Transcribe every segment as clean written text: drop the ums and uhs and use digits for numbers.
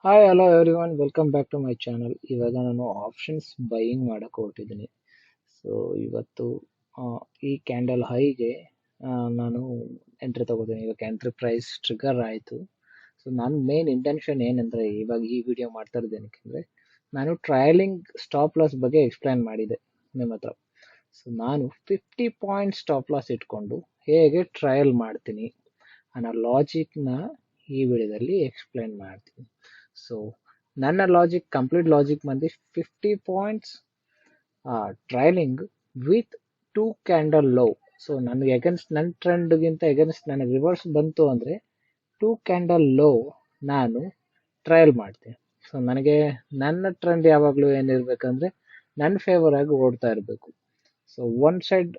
Hi hello everyone welcome back to my channel. ಇವಾಗ ನಾನು options buying ಮಾಡಕ್ಕೆ ಹೊರಟಿದ್ದೀನಿ. So ಇವತ್ತು ಆ, ಈ ಕ್ಯಾಂಡಲ್ ಹೈಗೆ ನಾನು ಎಂಟ್ರಿ ತಗೋತೀನಿ. ಇವಾಗ ಎಂಟ್ರಿ ಪ್ರೈಸ್ ಟ್ರಿಗರ್ ಆಯಿತು. ಸೊ ನನ್ನ ಮೇನ್ ಇಂಟೆನ್ಷನ್ ಏನಂದರೆ ಇವಾಗ ಈ ವಿಡಿಯೋ ಮಾಡ್ತಾ ಇದ್ದೇನೆಂದರೆ ನಾನು ಟ್ರಯಲಿಂಗ್ ಸ್ಟಾಪ್ ಲಾಸ್ ಬಗ್ಗೆ ಎಕ್ಸ್ಪ್ಲೈನ್ ಮಾಡಿದೆ ನಿಮ್ಮ ಹತ್ರ. ಸೊ ನಾನು 50 ಪಾಯಿಂಟ್ ಸ್ಟಾಪ್ ಲಾಸ್ ಇಟ್ಕೊಂಡು ಹೇಗೆ ಟ್ರಯಲ್ ಮಾಡ್ತೀನಿ ಅನ್ನೋ ಲಾಜಿಕ್ನ ಈ ವಿಡಿಯೋದಲ್ಲಿ ಎಕ್ಸ್ಪ್ಲೈನ್ ಮಾಡ್ತೀನಿ. ಸೊ ನನ್ನ ಲಾಜಿಕ್ ಕಂಪ್ಲೀಟ್ ಲಾಜಿಕ್ ಬಂದು 50 points trailing with 2 candle low. So ನನಗೆ ಎಗನ್ಸ್ಟ್ ನನ್ನ ಟ್ರೆಂಡ್ಗಿಂತ ಎಗನ್ಸ್ಟ್ ನನಗೆ ರಿವರ್ಸ್ ಬಂತು ಅಂದರೆ 2 ಕ್ಯಾಂಡಲ್ ಲೋ ನಾನು ಟ್ರಯಲ್ ಮಾಡ್ತೀನಿ. ಸೊ ನನಗೆ ನನ್ನ ಟ್ರೆಂಡ್ ಯಾವಾಗಲೂ ಏನಿರಬೇಕಂದ್ರೆ ನನ್ನ ಫೇವರ್ ಆಗಿ ಓಡ್ತಾ ಇರಬೇಕು. ಸೊ ಒನ್ ಸೈಡ್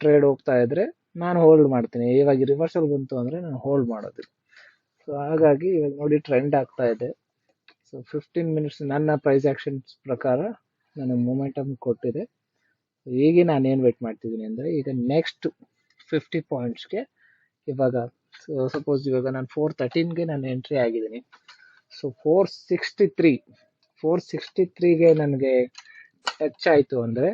ಟ್ರೇಡ್ ಹೋಗ್ತಾ ಇದ್ರೆ ನಾನು ಹೋಲ್ಡ್ ಮಾಡ್ತೀನಿ. ಇವಾಗ ರಿವರ್ಸಲ್ ಬಂತು ಅಂದರೆ ನಾನು ಹೋಲ್ಡ್ ಮಾಡೋದಿಲ್ಲ. ಸೊ ಹಾಗಾಗಿ ಇವಾಗ ನೋಡಿ ಟ್ರೆಂಡ್ ಆಗ್ತಾ ಇದೆ. ಸೊ 15 ಮಿನಿಟ್ಸ್ ನನ್ನ ಪ್ರೈಸ್ ಆಕ್ಷನ್ಸ್ ಪ್ರಕಾರ ನಾನು ಮೊಮೆಂಟಮ್ ಕೊಟ್ಟಿದೆ. ಈಗ ನಾನು ಏನು ವೇಟ್ ಮಾಡ್ತಿದ್ದೀನಿ ಅಂದರೆ ಈಗ ನೆಕ್ಸ್ಟ್ 50 ಪಾಯಿಂಟ್ಸ್ಗೆ ಇವಾಗ ಸಪೋಸ್ ಇವಾಗ ನಾನು 413ಗೆ ನಾನು ಎಂಟ್ರಿ ಆಗಿದ್ದೀನಿ. ಸೊ 463ಗೆ ನನಗೆ ಟಚ್ ಆಯಿತು ಅಂದರೆ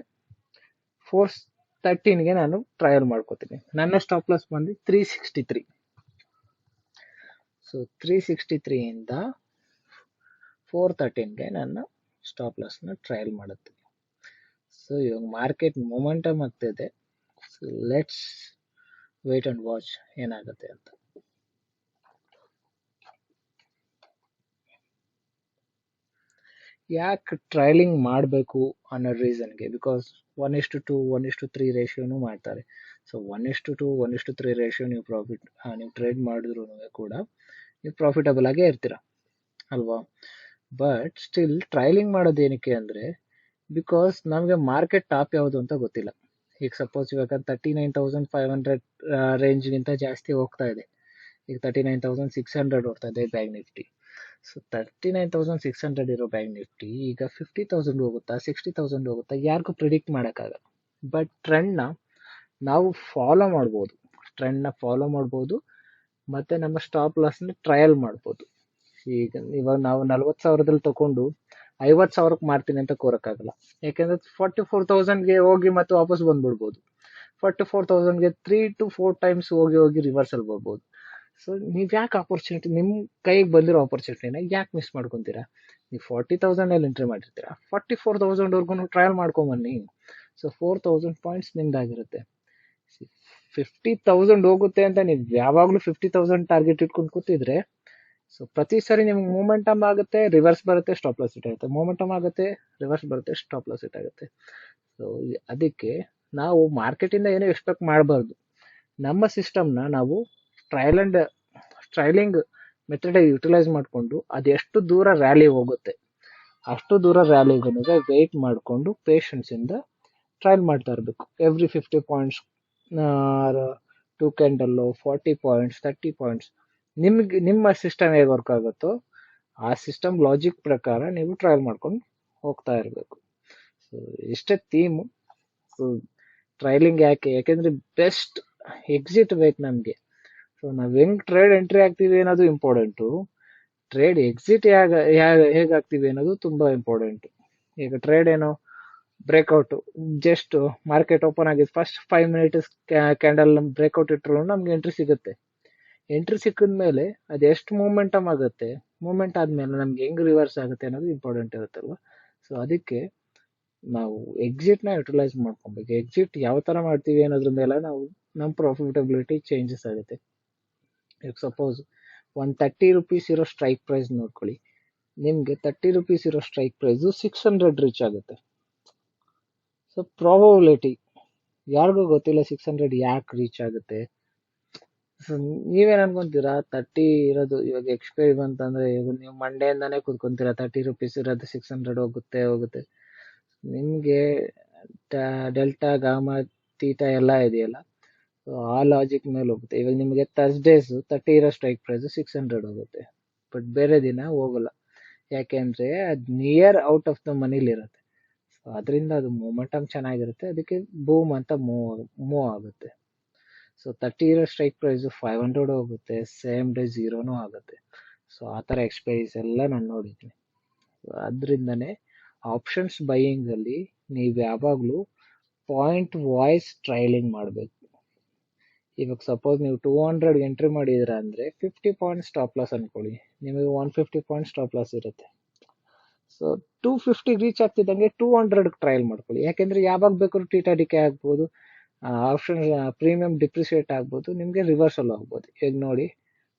413ಗೆ ನಾನು ಟ್ರಯಲ್ ಮಾಡ್ಕೋತೀನಿ. ನನ್ನ ಸ್ಟಾಪ್ ಲಾಸ್ ಬಂದು 363. ಸೊ 363ಇಂದ 413ಗೆ ನನ್ನ ಸ್ಟಾಪ್ ಲಾಸ್ನ ಟ್ರಯಲ್ ಮಾಡುತ್ತೀನಿ. ಸೊ ಇವಾಗ ಮಾರ್ಕೆಟ್ ಮೊಮೆಂಟಮ್ ಆಗ್ತಿದೆ. So let's wait and watch ಏನಾಗುತ್ತೆ ಅಂತ. ಯಾಕೆ ಟ್ರಯಲಿಂಗ್ ಮಾಡಬೇಕು ಅನ್ನೋ ರೀಸನ್ಗೆ, ಬಿಕಾಸ್ 1:2 1:3 ರೇಷಿಯೋನು ಮಾಡ್ತಾರೆ. ಸೊ 1:2 1:3 ರೇಷಿಯೋ ನೀವು ಟ್ರೇಡ್ ಮಾಡಿದ್ರು ಕೂಡ ನೀವು ಪ್ರಾಫಿಟಬಲ್ ಆಗೇ ಇರ್ತೀರ ಅಲ್ವಾ. ಬಟ್ ಸ್ಟಿಲ್ ಟ್ರಯಲಿಂಗ್ ಮಾಡೋದು ಏನಕ್ಕೆ ಅಂದರೆ ಬಿಕಾಸ್ ನಮಗೆ ಮಾರ್ಕೆಟ್ ಟಾಪ್ ಯಾವುದು ಅಂತ ಗೊತ್ತಿಲ್ಲ. ಈಗ ಸಪೋಸ್ ಇವಾಗ 39,500 ರೇಂಜ್ಗಿಂತ ಜಾಸ್ತಿ ಹೋಗ್ತಾ ಇದೆ. ಈಗ 39,600 ಹೋಗ್ತಾ ಇದೆ ಬ್ಯಾಂಕ್ ನಿಫ್ಟಿ. ಸೊ 39,600 ಇರೋ ಬ್ಯಾಂಕ್ ನಿಫ್ಟಿ ಈಗ 50,000 ಹೋಗುತ್ತಾ 60,000 ಹೋಗುತ್ತಾ ಯಾರಿಗೂ ಪ್ರಿಡಿಕ್ಟ್ ಮಾಡೋಕ್ಕಾಗಲ್ಲ. ಬಟ್ ಟ್ರೆಂಡ್ನ ನಾವು ಫಾಲೋ ಮಾಡ್ಬೋದು ಮತ್ತು ನಮ್ಮ ಸ್ಟಾಪ್ ಲಾಸ್ನ ಟ್ರಯಲ್ ಮಾಡ್ಬೋದು. ಈಗ ಇವಾಗ ನಾವು 40,000ದಲ್ಲಿ ತಗೊಂಡು 50,000ಕ್ಕೆ ಮಾರ್ತೀನಿ ಅಂತ ಕೋರಕ್ಕಾಗಲ್ಲ. ಯಾಕೆಂದ್ರೆ 44,000ಗೆ ಹೋಗಿ ಮತ್ತೆ ವಾಪಸ್ ಬಂದ್ಬಿಡ್ಬೋದು. 44,000ಗೆ 3 to 4 ಟೈಮ್ಸ್ ಹೋಗಿ ರಿವರ್ಸಲ್ ಬರ್ಬೋದು. ಸೊ ನೀವು ಯಾಕೆ ಆಪರ್ಚುನಿಟಿ ನಿಮ್ಮ ಕೈಗೆ ಬಂದಿರೋ ಆಪರ್ಚುನಿಟಿನ ಯಾಕೆ ಮಿಸ್ ಮಾಡ್ಕೊತೀರಾ? ನೀವು 40,000ಅಲ್ಲಿ ಎಂಟ್ರಿ ಮಾಡಿರ್ತೀರಾ, 44,000ವರ್ಗೂ ಟ್ರಯಲ್ ಮಾಡ್ಕೊಂಬನ್ನಿ. ಸೊ 4,000 ಪಾಯಿಂಟ್ಸ್ ನಿಮ್ದಾಗಿರುತ್ತೆ. 50,000 ಹೋಗುತ್ತೆ ಅಂತ ನೀವು ಯಾವಾಗಲೂ 50,000 ಟಾರ್ಗೆಟ್ ಇಟ್ಕೊಂಡು ಕೂತಿದ್ರೆ ಸೊ ಪ್ರತಿ ಸರಿ ನಿಮ್ಗೆ ಮೂಮೆಂಟಮ್ ಆಗುತ್ತೆ, ರಿವರ್ಸ್ ಬರುತ್ತೆ, ಸ್ಟಾಪ್ ಲಾಸ್ ಹಿಟ್ ಆಗುತ್ತೆ, ಮೂಮೆಂಟಮ್ ಆಗುತ್ತೆ, ರಿವರ್ಸ್ ಬರುತ್ತೆ, ಸ್ಟಾಪ್ ಲಾಸ್ ಹಿಟ್ ಆಗುತ್ತೆ. ಸೊ ಅದಕ್ಕೆ ನಾವು ಮಾರ್ಕೆಟಿಂದ ಏನೂ ಎಕ್ಸ್ಪೆಕ್ಟ್ ಮಾಡಬಾರ್ದು. ನಮ್ಮ ಸಿಸ್ಟಮ್ನ ನಾವು ಟ್ರೈಲಿಂಗ್ ಮೆಥಡ್ ಯುಟಿಲೈಸ್ ಮಾಡಿಕೊಂಡು ಅದೆಷ್ಟು ದೂರ ರ್ಯಾಲಿ ಹೋಗುತ್ತೆ ಅಷ್ಟು ದೂರ ರ್ಯಾಲಿಗೂ ವೆಯ್ಟ್ ಮಾಡಿಕೊಂಡು ಪೇಷನ್ಸಿಂದ ಟ್ರಯಲ್ ಮಾಡ್ತಾ ಇರಬೇಕು. Every 50 points 2 candle 40 points 30 points ನಿಮ್ಮ ಸಿಸ್ಟಮ್ ಹೇಗೆ ವರ್ಕ್ ಆಗುತ್ತೋ ಆ ಸಿಸ್ಟಮ್ ಲಾಜಿಕ್ ಪ್ರಕಾರ ನೀವು ಟ್ರಯಲ್ ಮಾಡ್ಕೊಂಡು ಹೋಗ್ತಾ ಇರಬೇಕು. ಸೊ ಇಷ್ಟೇ ಥೀಮು. ಸೊ ಟ್ರಯಲಿಂಗ್ ಯಾಕೆಂದರೆ ಬೆಸ್ಟ್ ಎಕ್ಸಿಟ್ ಬೇಕು ನಮಗೆ. ಸೊ ನಾವು ಹೆಂಗೆ ಟ್ರೇಡ್ ಎಂಟ್ರಿ ಆಗ್ತೀವಿ ಅನ್ನೋದು ಇಂಪಾರ್ಟೆಂಟು, ಟ್ರೇಡ್ ಎಕ್ಸಿಟ್ ಹೇಗೆ ಆಗ್ತೀವಿ ಅನ್ನೋದು ತುಂಬ ಇಂಪಾರ್ಟೆಂಟು. ಈಗ ಟ್ರೇಡ್ ಏನೋ ಬ್ರೇಕ್ಔಟು, ಜಸ್ಟ್ ಮಾರ್ಕೆಟ್ ಓಪನ್ ಆಗಿದೆ ಫಸ್ಟ್ 5 ಮಿನಿಟ್ಸ್ ಕ್ಯಾಂಡಲ್ ಬ್ರೇಕ್ಔಟ್ ಇಟ್ಟರು ನಮ್ಗೆ ಎಂಟ್ರಿ ಸಿಗುತ್ತೆ. ಎಂಟ್ರಿ ಸಿಕ್ಕಿದ ಮೇಲೆ ಅದು ಎಷ್ಟು ಮೂಮೆಂಟಮ್ ಆಗುತ್ತೆ, ಮೂಮೆಂಟ್ ಆದಮೇಲೆ ನಮ್ಗೆ ಹೆಂಗೆ ರಿವರ್ಸ್ ಆಗುತ್ತೆ ಅನ್ನೋದು ಇಂಪಾರ್ಟೆಂಟ್ ಇರುತ್ತಲ್ವ. ಸೊ ಅದಕ್ಕೆ ನಾವು ಎಕ್ಸಿಟ್ನ ಯುಟಿಲೈಸ್ ಮಾಡ್ಕೊಬೇಕು. ಎಕ್ಸಿಟ್ ಯಾವ ಥರ ಮಾಡ್ತೀವಿ ಅನ್ನೋದ್ರ ಮೇಲೆ ನಾವು ನಮ್ಮ ಪ್ರಾಫಿಟಬಿಲಿಟಿ ಚೇಂಜಸ್ ಆಗುತ್ತೆ. ಈಗ ಸಪೋಸ್ 130 ರೂಪೀಸ್ ಇರೋ ಸ್ಟ್ರೈಕ್ ಪ್ರೈಸ್ ನೋಡ್ಕೊಳ್ಳಿ, ನಿಮಗೆ 30 ರೂಪೀಸ್ ಇರೋ ಸ್ಟ್ರೈಕ್ ಪ್ರೈಸು 600 ರೀಚ್ ಆಗುತ್ತೆ. ಸೊ ಪ್ರಾಬಬಿಲಿಟಿ ಯಾರಿಗೂ ಗೊತ್ತಿಲ್ಲ 600 ಯಾಕೆ ರೀಚ್ ಆಗುತ್ತೆ. ಸೊ ನೀವೇನು ಅನ್ಕೊಂತೀರಾ 30 ಇರೋದು ಇವಾಗ ಎಕ್ಸ್ಪೈರಿ ಬಂತಂದರೆ ಇವಾಗ ನೀವು ಮಂಡೆಯಿಂದಾನೇ ಕೂತ್ಕೊಂತೀರಾ 30 ರೂಪೀಸ್ ಇರೋದು 600 ಹೋಗುತ್ತೆ. ನಿಮಗೆ ಡೆಲ್ಟಾ ಗಾಮಾ ತೀಟಾ ಎಲ್ಲ ಇದೆಯಲ್ಲ, ಸೊ ಆ ಲಾಜಿಕ್ ಮೇಲೆ ಹೋಗುತ್ತೆ. ಇವಾಗ ನಿಮಗೆ ಥರ್ಸ್ಡೇಸು 30 ಇರೋ ಸ್ಟ್ರೈಕ್ ಪ್ರೈಸು 600 ಹೋಗುತ್ತೆ, ಬಟ್ ಬೇರೆ ದಿನ ಹೋಗಲ್ಲ. ಯಾಕೆಂದರೆ ಅದು ನಿಯರ್ ಔಟ್ ಆಫ್ ದ ಮನಿಲಿರುತ್ತೆ. ಸೊ ಅದರಿಂದ ಅದು ಮೂಮೆಂಟಮ್ ಚೆನ್ನಾಗಿರುತ್ತೆ, ಅದಕ್ಕೆ ಬೂಮ್ ಅಂತ ಮೂವ್ ಆಗುತ್ತೆ. ಸೊ 30 ಇರೋ ಸ್ಟ್ರೈಕ್ ಪ್ರೈಸು 500 ಹೋಗುತ್ತೆ, ಸೇಮ್ ಡೇ 0 ಆಗುತ್ತೆ. ಸೊ ಆ ಥರ ಎಕ್ಸ್ಪೈರೀಸ್ ಎಲ್ಲ ನಾನು ನೋಡಿದ್ದೀನಿ. ಅದರಿಂದನೇ ಆಪ್ಷನ್ಸ್ ಬೈಯಿಂಗಲ್ಲಿ ನೀವು ಯಾವಾಗಲೂ ಪಾಯಿಂಟ್ ವಾಯ್ಸ್ ಟ್ರೈಲಿಂಗ್ ಮಾಡಬೇಕು. ಇವಾಗ ಸಪೋಸ್ ನೀವು 200 ಎಂಟ್ರಿ ಮಾಡಿದ್ರ ಅಂದರೆ 50 ಪಾಯಿಂಟ್ ಸ್ಟಾಪ್ ಲಾಸ್ ಅನ್ಕೊಳ್ಳಿ, ನಿಮಗೆ 150 ಪಾಯಿಂಟ್ ಸ್ಟಾಪ್ ಲಾಸ್ ಇರುತ್ತೆ. ಸೊ 250 ರೀಚ್ ಆಗ್ತಿದ್ದಂಗೆ 200 ಟ್ರಯಲ್ ಮಾಡ್ಕೊಳ್ಳಿ. ಯಾಕೆಂದ್ರೆ ಯಾವಾಗ ಬೇಕಾದ್ರೂ ಟೀಟಾ ಡಿಕೆ ಆಗ್ಬೋದು, ಆಪ್ಷನ್ ಪ್ರೀಮಿಯಂ ಡಿಪ್ರಿಸಿಯೇಟ್ ಆಗ್ಬೋದು, ನಿಮಗೆ ರಿವರ್ಸಲ್ ಆಗ್ಬೋದು. ಈಗ ನೋಡಿ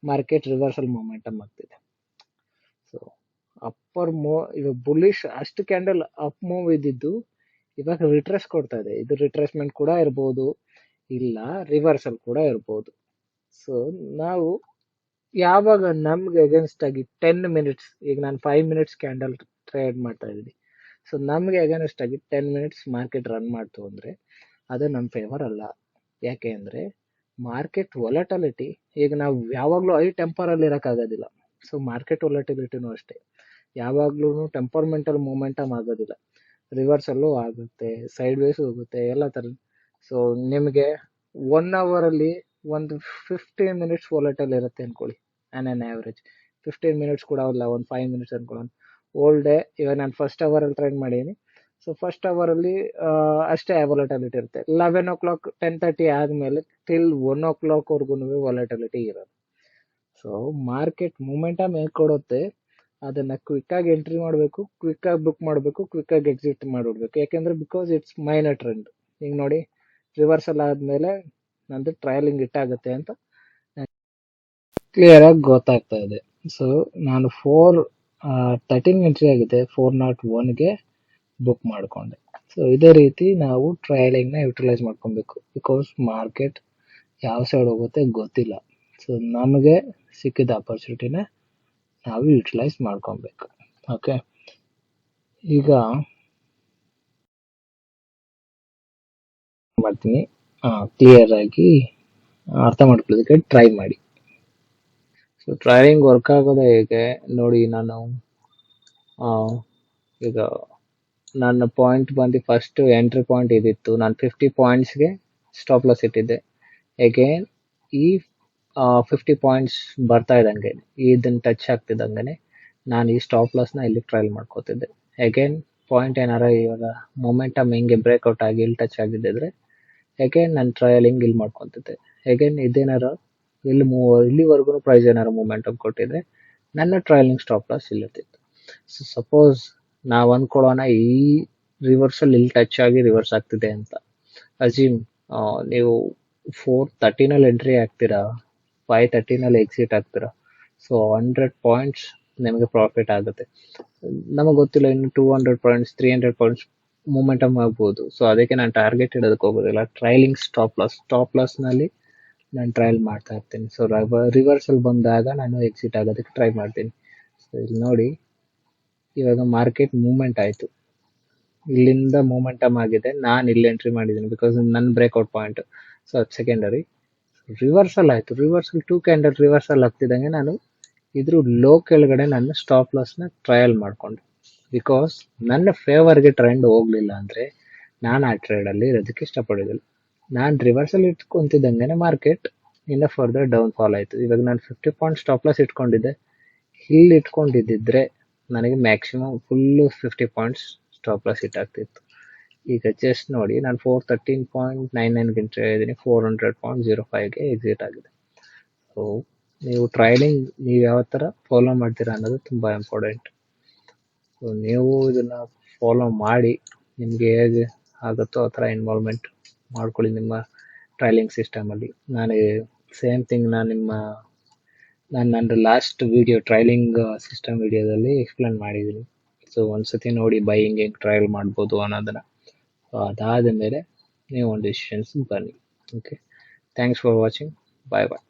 ಮಾರ್ಕೆಟ್ ರಿವರ್ಸಲ್ ಮೊಮೆಂಟಮ್ ಆಗ್ತಿದೆ. ಸೊ ಅಪ್ಪರ್ ಇವಾಗ ಬುಲಿಶ್ ಅಷ್ಟು ಕ್ಯಾಂಡಲ್ ಅಪ್ ಮೂವ್ ಇದ್ದಿದ್ದು ಇವಾಗ ರಿಟ್ರೆಸ್ ಕೊಡ್ತಾ ಇದೆ. ಇದು ರಿಟ್ರೆಸ್ಮೆಂಟ್ ಕೂಡ ಇರ್ಬೋದು, ಇಲ್ಲ ರಿವರ್ಸಲ್ ಕೂಡ ಇರ್ಬೋದು. ಸೊ ನಾವು ಯಾವಾಗ ನಮ್ಗೆ ಅಗೇನ್ಸ್ಟ್ ಆಗಿ 10 ಮಿನಿಟ್ಸ್, ಈಗ ನಾನು 5 ಮಿನಿಟ್ಸ್ ಕ್ಯಾಂಡಲ್ ಟ್ರೇಡ್ ಮಾಡ್ತಾ ಇದ್ದೀನಿ, ಸೊ ನಮ್ಗೆ ಅಗೇನ್ಸ್ಟ್ ಆಗಿ 10 ಮಿನಿಟ್ಸ್ ಮಾರ್ಕೆಟ್ ರನ್ ಮಾಡ್ತು ಅಂದ್ರೆ ಅದು ನಮ್ಮ ಫೇವರ್ ಅಲ್ಲ. ಯಾಕೆ ಅಂದ್ರೆ ಮಾರ್ಕೆಟ್ ವೊಲಟಿಲಿಟಿ, ಈಗ ನಾವು ಯಾವಾಗಲೂ ಟೆಂಪರಲ್ಲಿ ಇರೋಕ್ಕಾಗೋದಿಲ್ಲ. ಸೊ ಮಾರ್ಕೆಟ್ ವೊಲಟಿಲಿಟಿನೂ ಅಷ್ಟೇ, ಯಾವಾಗ್ಲೂ ಟೆಂಪರ್ಮೆಂಟಲ್ ಮೂಮೆಂಟಮ್ ಆಗೋದಿಲ್ಲ. ರಿವರ್ಸಲ್ಲೂ ಆಗುತ್ತೆ, ಸೈಡ್ ವೇಸ್ ಹೋಗುತ್ತೆ, ಎಲ್ಲ ಥರ. ಸೊ ನಿಮಗೆ 1 ಅವರಲ್ಲಿ ಒಂದು 15 ಮಿನಿಟ್ಸ್ ವೊಲಟೈಲ್ ಇರುತ್ತೆ ಅನ್ಕೊಳ್ಳಿ, ಆನ್ ಆ್ಯಾವ್ರೇಜ್ 15 ಮಿನಿಟ್ಸ್ ಕೂಡ ಅಲ್ಲ, ಒಂದು 5 ಮಿನಿಟ್ಸ್ ಅನ್ಕೊಳ್ಳೋಣ. ಓಲ್ ಡೇ ಇವಾಗ ನಾನು ಫಸ್ಟ್ ಅವರಲ್ಲಿ ಟ್ರೈನ್ ಮಾಡಿದ್ದೀನಿ. ಸೊ ಫಸ್ಟ್ ಅವರಲ್ಲಿ ಅಷ್ಟೇ ವೊಲಟಿಲಿಟಿ ಇರುತ್ತೆ. 11 o'clock 10:30 ಆದಮೇಲೆ ಟಿಲ್ 1 o'clock ವರ್ಗು ವೊಲಟಿಲಿಟಿ ಇರೋದು. ಸೊ ಮಾರ್ಕೆಟ್ ಮೂಮೆಂಟಮ್ ಹೇಗೆ ಕೊಡುತ್ತೆ ಅದನ್ನ ಕ್ವಿಕ್ಕಾಗಿ ಎಂಟ್ರಿ ಮಾಡಬೇಕು, ಕ್ವಿಕ್ಕಾಗಿ ಬುಕ್ ಮಾಡಬೇಕು, ಕ್ವಿಕ್ಕಾಗಿ ಎಕ್ಸಿಟ್ ಮಾಡಿಬಿಡ್ಬೇಕು. ಯಾಕೆಂದ್ರೆ ಬಿಕಾಸ್ ಇಟ್ಸ್ ಮೈನರ್ ಟ್ರೆಂಡ್. ಈಗ ನೋಡಿ ರಿವರ್ಸಲ್ ಆದಮೇಲೆ ನಂದು ಟ್ರಯಲಿಂಗ್ ಇಟ್ಟಾಗುತ್ತೆ ಅಂತ ಕ್ಲಿಯರ್ ಆಗಿ ಗೊತ್ತಾಗ್ತಾ ಇದೆ. ಸೊ ನಾನು 4:13 ಎಂಟ್ರಿ ಆಗಿದೆ, 401ಗೆ ಬುಕ್ ಮಾಡಿಕೊಂಡೆ. ಸೊ ಇದೇ ರೀತಿ ನಾವು ಟ್ರಯಲಿಂಗ್ನ ಯುಟಿಲೈಸ್ ಮಾಡ್ಕೊಬೇಕು. ಬಿಕಾಸ್ ಮಾರ್ಕೆಟ್ ಯಾವ ಸೈಡ್ ಹೋಗುತ್ತೆ ಗೊತ್ತಿಲ್ಲ. ಸೊ ನಮಗೆ ಸಿಕ್ಕಿದ ಆಪರ್ಚುನಿಟಿನ ನಾವು ಯುಟಿಲೈಸ್ ಮಾಡ್ಕೊಬೇಕು. ಓಕೆ, ಈಗ ಮಾಡ್ತೀನಿ, ಕ್ಲಿಯರ್ ಆಗಿ ಅರ್ಥ ಮಾಡ್ಕೊಳ್ಳೋದಕ್ಕೆ ಟ್ರೈ ಮಾಡಿ. ಸೊ ಟ್ರಯಲಿಂಗ್ ವರ್ಕ್ ಆಗೋದು ಹೇಗೆ ನೋಡಿ, ನಾನು ಈಗ ನನ್ನ ಪಾಯಿಂಟ್ ಬಂದು ಫಸ್ಟ್ ಎಂಟ್ರಿ ಪಾಯಿಂಟ್ ಇದಿತ್ತು, ನಾನು 50 ಪಾಯಿಂಟ್ಸ್ಗೆ ಸ್ಟಾಪ್ ಲಾಸ್ ಇಟ್ಟಿದ್ದೆ. ಅಗೇನ್ ಈ 50 ಪಾಯಿಂಟ್ಸ್ ಬರ್ತಾ ಇದ್ದಂಗೆ, ಇದನ್ನು ಟಚ್ ಆಗ್ತಿದ್ದಂಗೆ ನಾನು ಈ ಸ್ಟಾಪ್ ಲಾಸ್ನ ಇಲ್ಲಿ ಟ್ರಯಲ್ ಮಾಡ್ಕೋತಿದ್ದೆ. ಅಗೇನ್ ಪಾಯಿಂಟ್ ಏನಾರ ಇವಾಗ ಮೊಮೆಂಟಮ್ ಹಿಂಗೆ ಬ್ರೇಕ್ಔಟ್ ಆಗಿ ಇಲ್ಲಿ ಟಚ್ ಆಗಿದ್ದಿದ್ರೆ ಅಗೇನ್ ನಾನು ಟ್ರಯಲಿಂಗ್ ಇಲ್ಲಿ ಮಾಡ್ಕೊತಿದ್ದೆ. ಅಗೇನ್ ಇದೇನಾರ ಇಲ್ಲಿವರೆಗೂ ಪ್ರೈಸ್ ಏನಾರು ಮೊಮೆಂಟಮ್ ಕೊಟ್ಟಿದ್ರೆ ನನ್ನ ಟ್ರಯಲಿಂಗ್ ಸ್ಟಾಪ್ ಲಾಸ್ ಇಲ್ಲಿರ್ತಿತ್ತು. ಸೊ ಸಪೋಸ್ ನಾವು ಅಂದ್ಕೊಳ್ಳೋಣ ಈ ರಿವರ್ಸಲ್ ಇಲ್ಲಿ ಟಚ್ ಆಗಿ ರಿವರ್ಸ್ ಆಗ್ತಿದೆ ಅಂತ ಅಸ್ಯೂಮ್, ನೀವು 4:13 ಎಂಟ್ರಿ ಆಗ್ತೀರಾ, 5:13 ಎಕ್ಸಿಟ್ ಆಗ್ತೀರಾ. ಸೊ 100 ಪಾಯಿಂಟ್ಸ್ ನಿಮಗೆ ಪ್ರಾಫಿಟ್ ಆಗುತ್ತೆ. ನಮಗೆ ಗೊತ್ತಿಲ್ಲ ಇನ್ನು 200 ಪಾಯಿಂಟ್ಸ್ 300 ಪಾಯಿಂಟ್ಸ್ ಮೂಮೆಂಟಮ್ ಆಗ್ಬೋದು. ಸೊ ಅದಕ್ಕೆ ನಾನು ಟಾರ್ಗೆಟ್ ಇಡೋದಕ್ಕೆ ಹೋಗೋದಿಲ್ಲ. ಟ್ರಯಲಿಂಗ್ ಸ್ಟಾಪ್ ಲಾಸ್ನಲ್ಲಿ ನಾನು ಟ್ರಯಲ್ ಮಾಡ್ತಾ ಇರ್ತೀನಿ. ಸೊ ರಿವರ್ಸಲ್ ಬಂದಾಗ ನಾನು ಎಕ್ಸಿಟ್ ಆಗೋದಕ್ಕೆ ಟ್ರೈ ಮಾಡ್ತೀನಿ. ಸೊ ಇಲ್ಲಿ ನೋಡಿ ಇವಾಗ ಮಾರ್ಕೆಟ್ ಮೂವ್ಮೆಂಟ್ ಆಯಿತು, ಇಲ್ಲಿಂದ ಮೂಮೆಂಟಮ್ ಆಗಿದೆ, ನಾನು ಇಲ್ಲಿ ಎಂಟ್ರಿ ಮಾಡಿದ್ದೀನಿ ಬಿಕಾಸ್ ನನ್ನ ಬ್ರೇಕ್ಔಟ್ ಪಾಯಿಂಟ್. ಸೊ ಅದು ಸೆಕೆಂಡರಿ. ರಿವರ್ಸಲ್ ಆಯಿತು, ರಿವರ್ಸಲ್ 2 ಕ್ಯಾಂಡಲ್ ರಿವರ್ಸಲ್ ಆಗ್ತಿದ್ದಂಗೆ ನಾನು ಇದ್ರ ಲೋ ಕೆಳಗಡೆ ನನ್ನ ಸ್ಟಾಪ್ ಲಾಸ್ನ ಟ್ರಯಲ್ ಮಾಡಿಕೊಂಡೆ. ಬಿಕಾಸ್ ನನ್ನ ಫೇವರ್ಗೆ ಟ್ರೆಂಡ್ ಹೋಗಲಿಲ್ಲ ಅಂದರೆ ನಾನು ಆ ಟ್ರೇಡಲ್ಲಿ ಇರೋದಕ್ಕೆ ಇಷ್ಟಪಡೋದಿಲ್ಲ. ನಾನು ರಿವರ್ಸಲ್ ಇಟ್ಕೊಂತಿದ್ದಂಗೆ ಮಾರ್ಕೆಟ್ ಇನ್ನು ಫರ್ದರ್ ಡೌನ್ ಫಾಲ್ ಆಯಿತು. ಇವಾಗ ನಾನು 50 ಪಾಯಿಂಟ್ ಸ್ಟಾಪ್ ಲಾಸ್ ಇಟ್ಕೊಂಡಿದ್ದೆ, ಇಲ್ಲಿ ಇಟ್ಕೊಂಡಿದ್ದಿದ್ರೆ ನನಗೆ maximum full 50 points stop loss ಇಟ್ಟಾಗ್ತಿತ್ತು. ಈಗ ಜಸ್ಟ್ ನೋಡಿ ನಾನು 413.99ಗೆ ಎಂಟ್ರಿ ಆಗಿದ್ದೀನಿ, 400.05ಗೆ ಎಕ್ಸಿಟ್ ಆಗಿದೆ. ಸೊ ನೀವು ಟ್ರಯಲಿಂಗ್ ನೀವು ಯಾವ ಥರ ಫಾಲೋ ಮಾಡ್ತೀರಾ ಅನ್ನೋದು ತುಂಬ ಇಂಪಾರ್ಟೆಂಟ್. ಸೊ ನೀವು ಇದನ್ನು ಫಾಲೋ ಮಾಡಿ ನಿಮಗೆ ಹೇಗೆ ಆಗುತ್ತೋ ಆ ಥರ ಇನ್ವಾಲ್ವ್ಮೆಂಟ್ ಮಾಡ್ಕೊಳ್ಳಿ ನಿಮ್ಮ ಟ್ರಯಲಿಂಗ್ ಸಿಸ್ಟಮಲ್ಲಿ. ನಾನು ಸೇಮ್ ಥಿಂಗ್ ನಾನು ನನ್ನ ಲಾಸ್ಟ್ ವಿಡಿಯೋ ಟ್ರಯಲಿಂಗ್ ಸಿಸ್ಟಮ್ ವಿಡಿಯೋದಲ್ಲಿ ಎಕ್ಸ್ಪ್ಲೇನ್ ಮಾಡಿದ್ದೀನಿ. ಸೊ ಒಂದ್ಸತಿ ನೋಡಿ ಬೈಯಿಂಗ್ ಹೆಂಗೆ ಟ್ರಯಲ್ ಮಾಡ್ಬೋದು ಅನ್ನೋದನ್ನು. ಸೊ ಅದಾದ ಮೇಲೆ ನೀವು ಒಂದು ಡಿಸಿಷನ್ಸ್ ಬನ್ನಿ. Okay, thanks for watching. Bye bye.